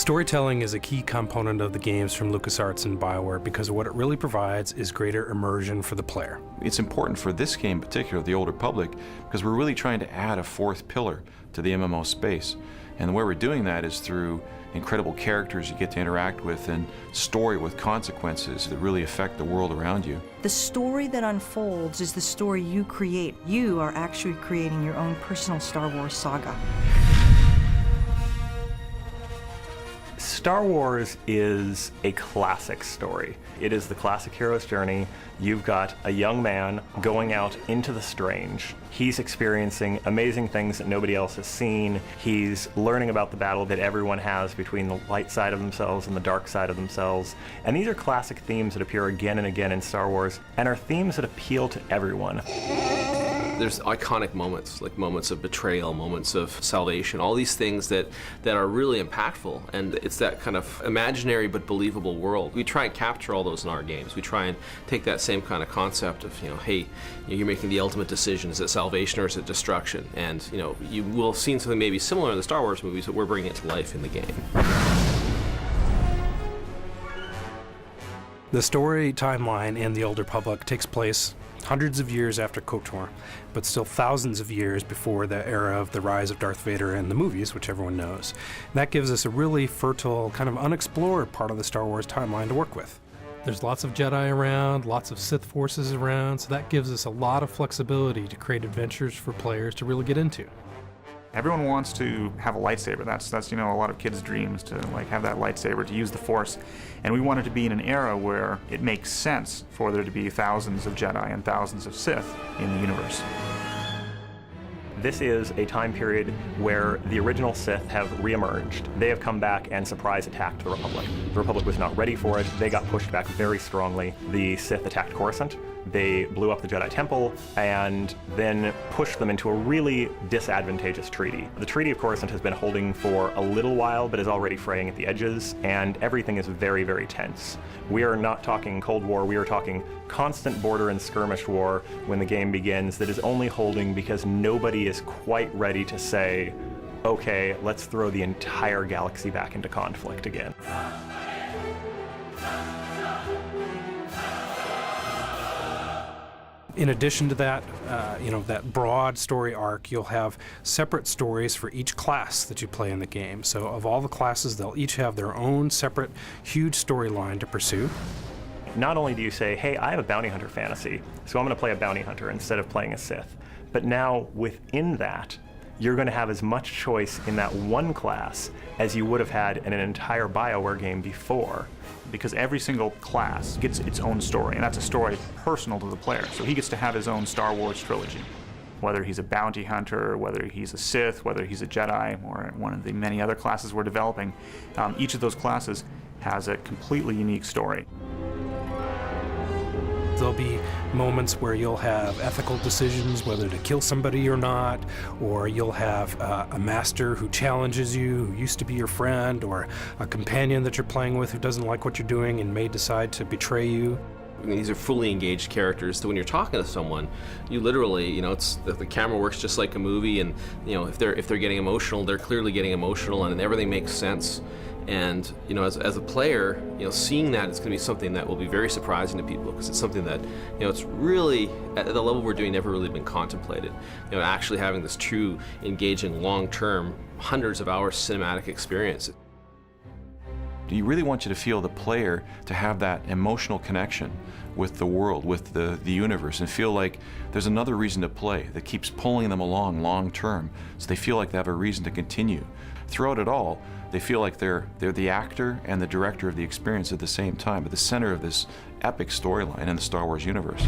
Storytelling is a key component of the games from LucasArts and BioWare because what it really provides is greater immersion for the player. It's important for this game in particular, The Old Republic, because we're really trying to add a fourth pillar to the MMO space. And the way we're doing that is through incredible characters you get to interact with and story with consequences that really affect the world around you. The story that unfolds is the story you create. You are actually creating your own personal Star Wars saga. Star Wars is a classic story. It is the classic hero's journey. You've got a young man going out into the strange. He's experiencing amazing things that nobody else has seen. He's learning about the battle that everyone has between the light side of themselves and the dark side of themselves. And these are classic themes that appear again and again in Star Wars and are themes that appeal to everyone. There's iconic moments, like moments of betrayal, moments of salvation, all these things that are really impactful, and it's that kind of imaginary but believable world. We try and capture all those in our games. We try and take that same kind of concept of, hey, you're making the ultimate decision. Is it salvation or is it destruction? And, you will have seen something maybe similar in the Star Wars movies, but we're bringing it to life in the game. The story timeline in The Old Republic takes place hundreds of years after KOTOR, but still thousands of years before the era of the rise of Darth Vader in the movies, which everyone knows. And that gives us a really fertile, kind of unexplored part of the Star Wars timeline to work with. There's lots of Jedi around, lots of Sith forces around, so that gives us a lot of flexibility to create adventures for players to really get into. Everyone wants to have a lightsaber. That's a lot of kids' dreams, to have that lightsaber, to use the Force. And we wanted to be in an era where it makes sense for there to be thousands of Jedi and thousands of Sith in the universe. This is a time period where the original Sith have reemerged. They have come back and surprise attacked the Republic. The Republic was not ready for it. They got pushed back very strongly. The Sith attacked Coruscant. They blew up the Jedi Temple and then pushed them into a really disadvantageous treaty. The Treaty of Coruscant has been holding for a little while, but is already fraying at the edges, and everything is very, very tense. We are not talking Cold War, we are talking constant border and skirmish war when the game begins that is only holding because nobody is quite ready to say, okay, let's throw the entire galaxy back into conflict again. In addition to that, that broad story arc, you'll have separate stories for each class that you play in the game. So of all the classes, they'll each have their own separate, huge storyline to pursue. Not only do you say, hey, I have a bounty hunter fantasy, so I'm going to play a bounty hunter instead of playing a Sith, but now within that, you're going to have as much choice in that one class as you would have had in an entire BioWare game before. Because every single class gets its own story, and that's a story personal to the player. So he gets to have his own Star Wars trilogy. Whether he's a bounty hunter, whether he's a Sith, whether he's a Jedi, or one of the many other classes we're developing, each of those classes has a completely unique story. There'll be moments where you'll have ethical decisions, whether to kill somebody or not, or you'll have a master who challenges you, who used to be your friend, or a companion that you're playing with who doesn't like what you're doing and may decide to betray you. These are fully engaged characters, so when you're talking to someone, you literally, the camera works just like a movie, and if they're getting emotional, they're clearly getting emotional, and everything makes sense. And as a player, seeing that is going to be something that will be very surprising to people, because it's something that it's really at the level we're doing never really been contemplated. Actually having this true, engaging, long-term, hundreds of hours cinematic experience. Do you really want you to feel the player to have that emotional connection with the world, with the universe, and feel like there's another reason to play that keeps pulling them along long term, so they feel like they have a reason to continue. Throughout it all, they feel like they're the actor and the director of the experience at the same time, at the center of this epic storyline in the Star Wars universe.